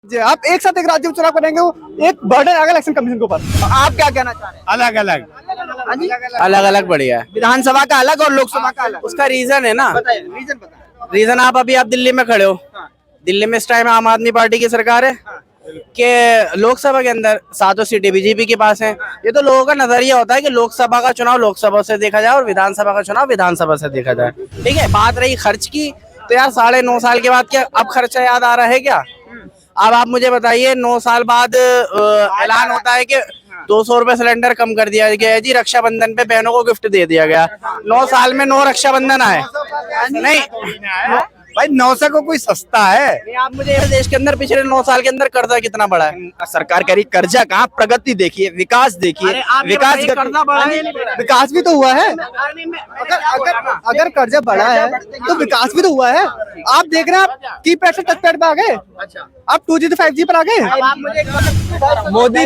जी आप एक साथ एक राज्य में चुनाव करेंगे, वो एक बर्डन आएगा इलेक्शन कमीशन के ऊपर। आप क्या कहना चाह रहे हैं? अलग अलग अलग अलग बढ़िया है। विधानसभा का अलग और लोकसभा का अलग, उसका रीजन है ना, बताइए रीजन बताइए। रीजन आप दिल्ली में खड़े हो। दिल्ली में इस टाइम आम आदमी पार्टी की सरकार है कि लोकसभा के अंदर 7 सीटें बीजेपी के पास हैं। ये तो लोगों का नजरिया होता है कि लोकसभा का चुनाव लोकसभा से देखा जाए और विधानसभा का चुनाव विधानसभा से देखा जाए। ठीक है, बात रही खर्च की, तो यार 9.5 साल के बाद क्या अब खर्चा याद आ रहा है क्या? अब आप मुझे बताइए, 9 साल बाद ऐलान होता है कि 200 रुपए सिलेंडर कम कर दिया गया है जी, रक्षाबंधन पे बहनों को गिफ्ट दे दिया गया। 9 साल में 9 रक्षाबंधन आए नहीं भाई 900 को कोई सस्ता है। आप मुझे देश के अंदर पिछले 9 साल के अंदर कर्जा कितना बढ़ा है? सरकार कह रही कर्जा कहाँ, प्रगति देखिए, विकास देखिए। विकास कर्जा बढ़ा है, विकास भी तो हुआ है। अगर कर्जा बढ़ा है तो विकास भी तो हुआ है। आप देख रहे हैं, आप कीपैड से टच पैड पे आ गए, आप 2G से 5G पर आ गए। मोदी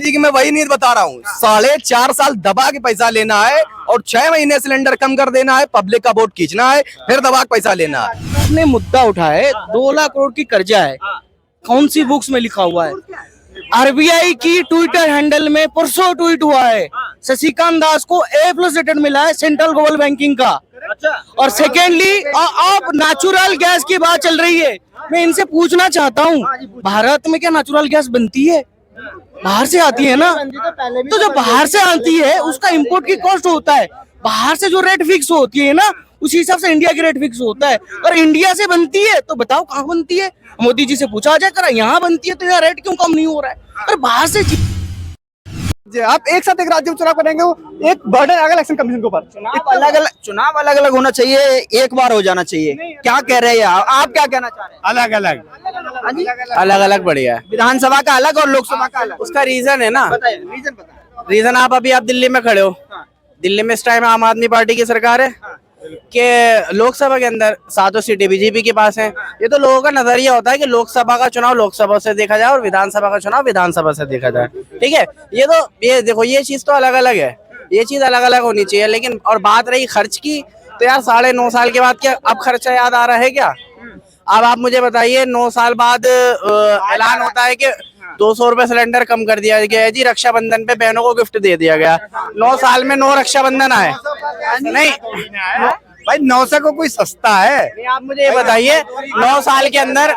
जी की मैं वही नीति बता रहा हूँ। 4.5 साल दबा के पैसा लेना है और 6 महीने सिलेंडर कम कर देना है, पब्लिक का वोट खींचना है, फिर दबा के पैसा लेना है। ने मुद्दा उठाया है, 2 लाख करोड़ की कर्जा है। कौन सी बुक्स में लिखा हुआ है? आरबीआई की ट्विटर हैंडल में परसों ट्वीट हुआ है, शशिकांत दास को A+ रेटेड मिला है सेंट्रल ग्लोबल बैंकिंग का। और सेकेंडली अब नेचुरल गैस की बात चल रही है। मैं इनसे पूछना चाहता हूँ, भारत में क्या नेचुरल गैस बनती है? बाहर से आती है ना। तो जो बाहर से आती है उसका इंपोर्ट की कॉस्ट होता है, बाहर से जो रेट फिक्स होती है ना, उसी हिसाब से इंडिया की रेट फिक्स होता है। और इंडिया से बनती है तो बताओ कहाँ बनती है? मोदी जी से पूछा जाए, करा यहाँ बनती है तो यहाँ रेट क्यों कम नहीं हो रहा है? और बाहर से जी आप एक साथ एक राज्य में चुनाव करेंगे, वो एक बर्डन आएगा इलेक्शन कमीशन के ऊपर। चुनाव अलग अलग होना चाहिए, एक बार हो जाना चाहिए। क्या कह रहे हैं आप क्या कहना चाह रहे हैं? अलग अलग अलग अलग बढ़िया है। विधानसभा का अलग और लोकसभा का अलग, उसका रीजन है ना, बताइए रीजन बताइए। रीजन आप दिल्ली में खड़े हो। दिल्ली में इस टाइम आम आदमी पार्टी की सरकार है कि लोकसभा के अंदर 7 सीटें बीजेपी के पास हैं। ये तो लोगों का नजरिया होता है कि लोकसभा का चुनाव लोकसभा से देखा जाए और विधानसभा का चुनाव विधानसभा से देखा जाए। ठीक है, ये देखो, ये चीज तो अलग अलग है, ये चीज अलग अलग होनी चाहिए। लेकिन और बात रही खर्च की, तो यार 9.5 साल के बाद क्या अब खर्चा याद आ रहा है क्या? अब आप मुझे बताइए, 9 साल बाद ऐलान होता है कि 200 रुपए सिलेंडर कम कर दिया गया है जी, रक्षाबंधन पे बहनों को गिफ्ट दे दिया गया। 9 साल में 9 रक्षाबंधन आए नहीं भाई 900 को कोई सस्ता है। आप मुझे ये बताइए, 9 साल के अंदर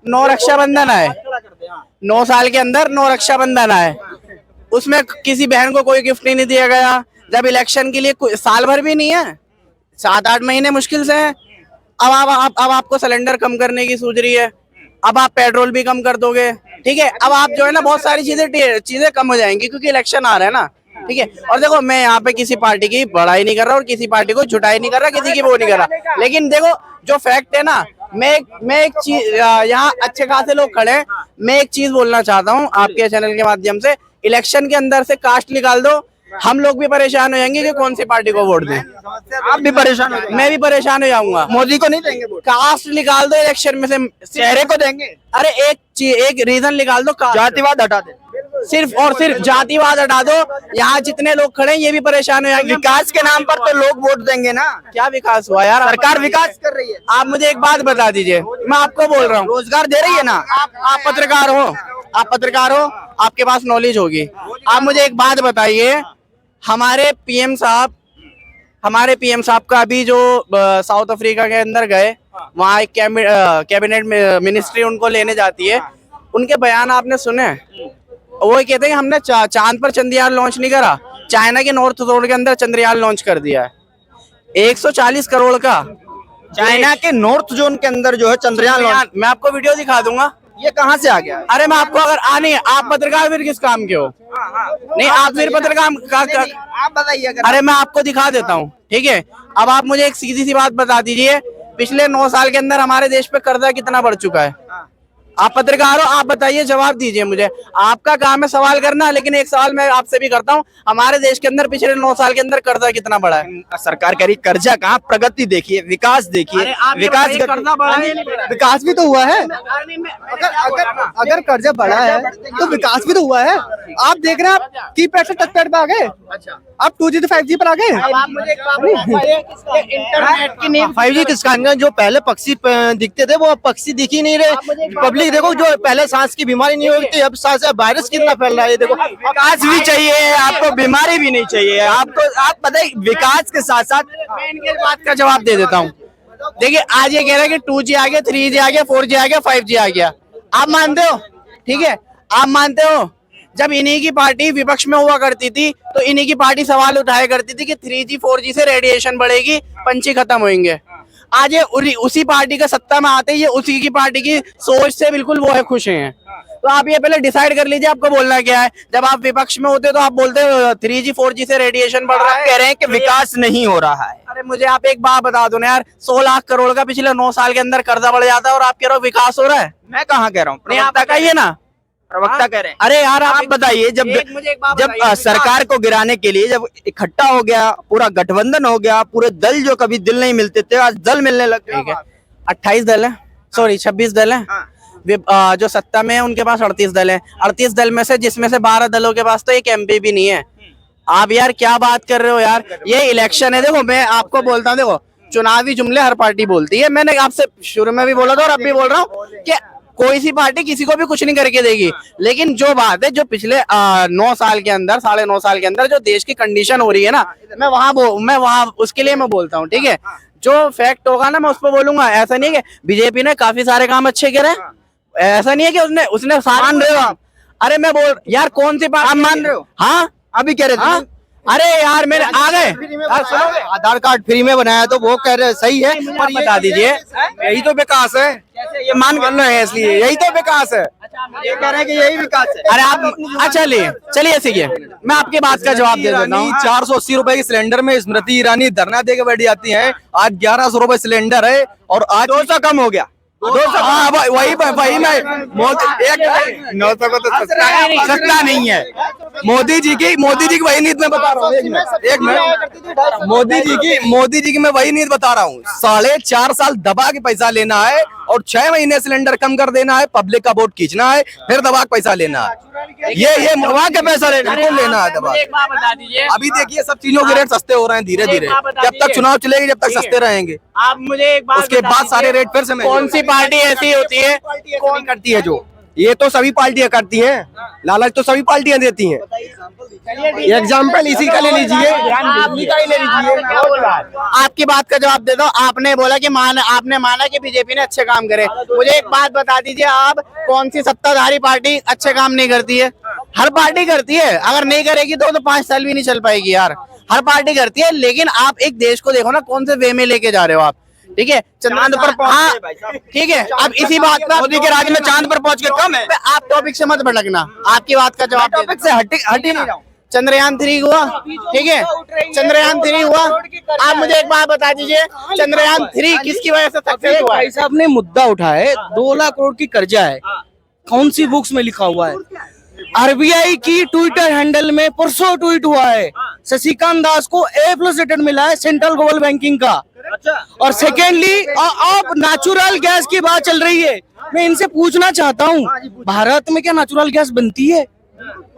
9 रक्षाबंधन आए, 9 साल के अंदर 9 रक्षाबंधन आए, उसमें किसी बहन को कोई गिफ्ट नहीं दिया गया। जब इलेक्शन के लिए साल भर भी नहीं है, 7-8 महीने मुश्किल से है। अब आपको सिलेंडर कम करने की सूझ रही है, अब आप पेट्रोल भी कम कर दोगे। ठीक है, अब आप जो है ना, बहुत सारी चीजें कम हो जाएंगी क्योंकि इलेक्शन आ रहा है ना। ठीक है, और देखो, मैं यहाँ पे किसी पार्टी की बड़ाई नहीं कर रहा और किसी पार्टी को झुटाई नहीं कर रहा, किसी की वो नहीं कर रहा। लेकिन देखो, जो फैक्ट है ना, मैं एक चीज, यहाँ अच्छे खासे लोग खड़े हैं, मैं एक चीज बोलना चाहता हूँ आपके चैनल के माध्यम से। इलेक्शन के अंदर से कास्ट निकाल दो, हम लोग भी परेशान हो जाएंगे कि कौन सी पार्टी को वोट दें। आप भी परेशान हो, मैं भी परेशान हो जाऊंगा। मोदी को नहीं देंगे वोट, कास्ट निकाल दो इलेक्शन में से, चेहरे को देंगे। अरे एक रीजन निकाल दो, जातिवाद हटा दे, सिर्फ और सिर्फ जातिवाद हटा दो। यहाँ जितने लोग खड़े हैं ये भी परेशान हो जाएंगे। विकास के नाम पर तो लोग वोट देंगे ना। क्या विकास हुआ यार? सरकार विकास कर रही है। आप मुझे एक बात बता दीजिए, मैं आपको बोल रहा हूँ, रोजगार दे रही है ना। आप पत्रकार हो, आपके पास नॉलेज होगी। आप मुझे एक बात बताइए, हमारे पीएम साहब का अभी जो साउथ अफ्रीका के अंदर गए, वहाँ एक कैबिनेट मिनिस्ट्री उनको लेने जाती है, उनके बयान आपने सुने? वो कहते हैं कि हमने चांद पर चंद्रयान लॉन्च नहीं करा, चाइना के नॉर्थ जोन के अंदर चंद्रयान लॉन्च कर दिया है। 140 करोड़ का चाइना के नॉर्थ जोन के अंदर जो है चंद्रयान लॉन्च। मैं आपको वीडियो दिखा दूंगा। ये कहाँ से आ गया? अरे मैं आपको, अगर आने, आप पत्रकार फिर किस काम के हो? नहीं, आप फिर पत्रकार आप बताइए। अरे मैं आपको दिखा देता हूँ, ठीक है। अब आप मुझे एक सीधी सी बात बता दीजिए, पिछले 9 साल के अंदर हमारे देश पे कर्जा कितना बढ़ चुका है? आप पत्रकार हो, आप बताइए, जवाब दीजिए मुझे। आपका काम है सवाल करना, लेकिन एक सवाल मैं आपसे भी करता हूँ, हमारे देश के अंदर पिछले 9 साल के अंदर कर्जा कितना बढ़ा है? सरकार कह रही कर्जा कहाँ, प्रगति देखिए, विकास देखिए, विकास कर्जा बढ़ा है नहीं बढ़ा है? विकास भी तो हुआ है। अगर कर्जा बढ़ा है तो विकास भी तो हुआ है। आप देख रहे हैं, आप कीपैड से टच पैड पे आ गए। अच्छा, आप 2G से 5G पर आ गए। अब आप मुझे एक बात बताइए, इंटरनेट की नींव 5G किसका है? जो पहले पक्षी दिखते थे वो अब पक्षी दिख ही नहीं रहे। पब्लिक देखो, जो पहले सांस की बीमारी नहीं होती थी, अब सांस वायरस कितना फैल रहा है। ये देखो, विकास भी चाहिए आपको, बीमारी भी नहीं चाहिए आपको। आप बताइए, विकास के साथ साथ मैं इनके बात का जवाब दे देता हूँ। देखिए, आज ये कह रहे हैं कि 2G आ गया, 3G आ गया, 4G आ गया, 5G आ गया। आप मानते हो? ठीक है, आप मानते हो? जब इन्हीं की पार्टी विपक्ष में हुआ करती थी तो इन्हीं की पार्टी सवाल उठाया करती थी कि 3G 4G से रेडिएशन बढ़ेगी, पंछी खत्म होंगे। आज ये उसी पार्टी का सत्ता में आते ही ये उसी की पार्टी की सोच से बिल्कुल वो है खुश हैं। तो आप ये पहले डिसाइड कर लीजिए आपको बोलना क्या है। जब आप विपक्ष में होते तो आप बोलते 3G 4G से रेडिएशन बढ़ रहा है, कह रहे हैं कि विकास नहीं हो रहा है। अरे मुझे आप एक बात बता दो ना यार, 100 लाख करोड़ का पिछले 9 साल के अंदर कर्जा बढ़ जाता है और आप कह रहे हो विकास हो रहा है? मैं कहाँ कह रहा हूँ, नहीं, आप बताइए ना। प्रवक्ता कह रहे हैं। अरे यार आप बताइए, जब मुझे एक बात जब बताइए, सरकार को गिराने के लिए जब इकट्ठा हो गया, पूरा गठबंधन हो गया, पूरे दल जो कभी दिल नहीं मिलते थे आज दल मिलने लग गए। ठीक है, 28 दल है, सॉरी 26 दल है। जो सत्ता में है उनके पास 38 दल है। 38 दल में से जिसमें से 12 दलों के पास तो एक MP भी नहीं है। आप यार क्या बात कर रहे हो यार, ये इलेक्शन है। देखो मैं आपको बोलता हूँ, देखो चुनावी जुमले हर पार्टी बोलती है। मैंने आपसे शुरू में भी बोला था और अब भी बोल रहा हूँ कि कोई सी पार्टी किसी को भी कुछ नहीं करके देगी। लेकिन जो बात है, जो पिछले 9 साल के अंदर, 9.5 साल के अंदर जो देश की कंडीशन हो रही है ना, मैं वहां उसके लिए मैं बोलता हूँ। ठीक है, जो फैक्ट होगा ना मैं उस पर बोलूंगा। ऐसा नहीं है कि बीजेपी ने काफी सारे काम अच्छे करे, ऐसा नहीं है कि उसने सारे मान रहे हो आप? अरे मैं बोल यार, कौन सी बात आप मान रहे हो? हाँ, अभी कह रहे थे हाँ? अरे यार मेरे आ गए, आधार कार्ड फ्री में बनाया तो वो कह रहे सही है, पर बता दीजिए। यही तो विकास है, ये मान रहे हैं, इसलिए यही तो विकास है। ये कह रहे हैं कि यही विकास है। अरे आप चलिए सीखिए, मैं आपकी बात का जवाब दे देता हूँ। 480 रुपए के सिलेंडर में स्मृति ईरानी धरना देकर बैठ जाती है। आज 1100 रुपए सिलेंडर है और आज 200 कम हो गया। 200। हाँ, वही मैं मोदी एक 900 को तो सस्ता नहीं है। मोदी जी की वही नीति मैं बता रहा हूँ। एक मिनट, मोदी जी की मैं वही नीति बता रहा हूँ। 4.5 साल दबा के पैसा लेना है और 6 महीने सिलेंडर कम कर देना है, पब्लिक का वोट खींचना है, फिर दबा के पैसा लेना है। ये दबा के पैसा लेना है दबा। एक बात बता दीजिए, अभी देखिए सब चीजों के रेट सस्ते हो रहे हैं धीरे धीरे। जब तक चुनाव चलेगी जब तक सस्ते रहेंगे, आप मुझे एक बात उसके बता बाद सारे दीजिए, रेट फिर से महंगे कौन सी पार्टी ऐसी होती है कौन करती है? जो ये तो सभी पार्टियां करती हैं, लालच तो सभी पार्टियां देती हैं। एग्जाम्पल इसी का ले लीजिए, इसी का ही ले लीजिए। आपकी बात का जवाब दे दो। आपने बोला कि आपने माना कि बीजेपी ने अच्छे काम करे। मुझे एक बात बता दीजिए, आप कौन सी सत्ताधारी पार्टी अच्छे काम नहीं करती है? हर पार्टी करती है, अगर नहीं करेगी तो 5 साल भी नहीं चल पाएगी यार। हर पार्टी करती है, लेकिन आप एक देश को देखो ना, कौन से वे में लेके जा रहे हो आप। ठीक है, चांद पर हाँ ठीक है। अब इसी बात पर मोदी के राज में चांद पर पहुंच के कम है। आप टॉपिक से मत भटकना, आपकी बात का जवाब दे टॉपिक से हट ही नहीं रहा हूं। चंद्रयान 3 हुआ, ठीक है, चंद्रयान 3 हुआ। आप मुझे एक बात बता दीजिए, चंद्रयान 3 किसकी वजह से सक्सेस हुआ है? भाई साहब ने मुद्दा उठाया है, 2 लाख करोड़ की कर्जा है, कौन सी बुक्स में लिखा हुआ है? RBI की ट्विटर हैंडल में परसों ट्वीट हुआ है, शशिकांत दास को A+ रेटेड मिला है सेंट्रल ग्लोबल बैंकिंग का। और सेकेंडली, अब नेचुरल गैस की बात चल रही है। मैं इनसे पूछना चाहता हूँ, भारत में क्या नेचुरल गैस बनती है?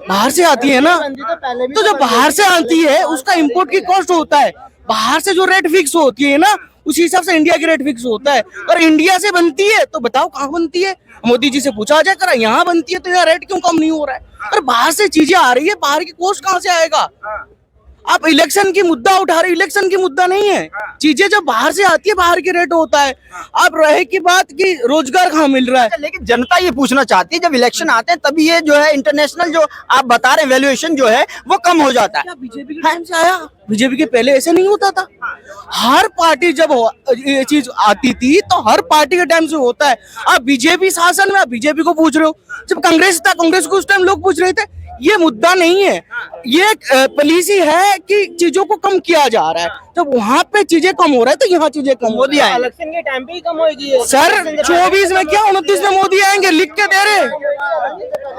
बाहर से आती है ना। तो जो बाहर से आती है उसका इंपोर्ट की कॉस्ट होता है, बाहर से जो रेट फिक्स होती है ना, उसी हिसाब से इंडिया की रेट फिक्स होता है। और इंडिया से बनती है तो बताओ कहाँ बनती है? मोदी जी से पूछा जाए, करा यहाँ बनती है तो यहाँ रेट क्यों कम नहीं हो रहा है? और बाहर से चीजें आ रही है, बाहर की कॉस्ट कहाँ से आएगा? आप इलेक्शन की मुद्दा उठा रहे, इलेक्शन की मुद्दा नहीं है। चीजें जब बाहर से आती है, बाहर की रेट होता है। आप रहे की बात कि रोजगार कहाँ मिल रहा है, लेकिन जनता ये पूछना चाहती है, जब इलेक्शन आते हैं तभी ये जो है इंटरनेशनल जो आप बता रहे हैं वैल्यूएशन जो है वो कम हो जाता है। बीजेपी के टाइम से आया? बीजेपी के पहले ऐसे नहीं होता था। हर पार्टी जब ये चीज आती थी तो हर पार्टी के टाइम से होता है। आप बीजेपी शासन में, आप बीजेपी को पूछ रहे हो, जब कांग्रेस था कांग्रेस को उस टाइम लोग पूछ रहे थे। ये मुद्दा नहीं है, ये पॉलिसी है कि चीजों को कम किया जा रहा है। जब वहां पे चीजें कम हो रहा है तो यहाँ चीजें कम हो रही है। इलेक्शन के टाइम पे ही कम होगी सर 24 में क्या 29 में मोदी आएंगे, लिख के दे रहे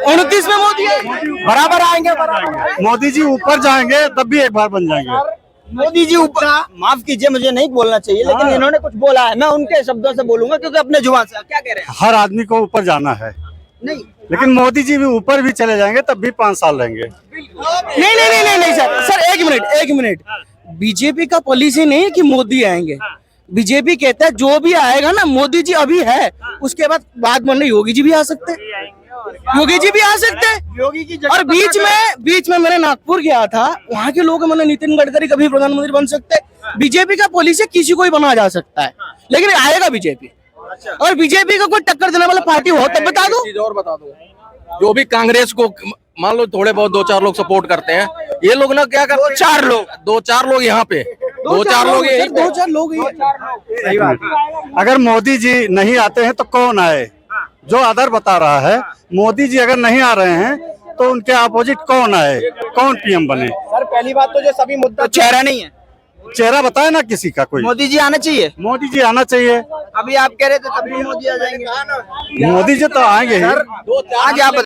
29 में मोदी आएंगे, बराबर आएंगे, बराबर। मोदी जी ऊपर जाएंगे तब भी एक बार बन जाएंगे। मोदी जी ऊपर, माफ कीजिए मुझे नहीं बोलना चाहिए, लेकिन इन्होंने कुछ बोला है, मैं उनके शब्दों से बोलूंगा क्योंकि अपने जुबान से। क्या कह रहे हैं? हर आदमी को ऊपर जाना है, नहीं लेकिन मोदी जी भी ऊपर भी चले जाएंगे तब भी 5 साल रहेंगे। नहीं नहीं नहीं नहीं नहीं सर एक मिनट बीजेपी का पॉलिसी नहीं है कि मोदी आएंगे। बीजेपी कहता है जो भी आएगा ना, मोदी जी अभी है, उसके बाद में योगी जी भी आ सकते हैं, योगी जी भी आ सकते हैं। योगी की और बीच में मैंने नागपुर गया था, वहाँ के लोग मैंने नितिन गडकरी कभी प्रधानमंत्री बन सकते हैं। बीजेपी का पॉलिसी किसी को ही बना जा सकता है, लेकिन आएगा बीजेपी। और बीजेपी का कोई टक्कर देने वाला पार्टी हो तब बता दो। चीज और बता दो, जो भी कांग्रेस को मान लो थोड़े बहुत 2-4 लोग सपोर्ट करते हैं, ये लोग ना क्या करते हैं, 2-4 लोग यहाँ पे 2-4 लोग सर, 2-4 लोग ही। सही बात। अगर मोदी जी नहीं आते हैं तो कौन आए? जो आदर बता रहा है, मोदी जी अगर नहीं आ रहे हैं तो उनके अपोजिट कौन आए, कौन पीएम बने? सर पहली बात तो जो सभी मुद्दा चेहरा नहीं है, चेहरा बताए ना किसी का कोई। मोदी जी आना चाहिए। मोदी जी आना चाहिए। अभी आप कह रहे थे तभी मोदी आ जाएंगे। मोदी जी तो आएंगे ही। आज आप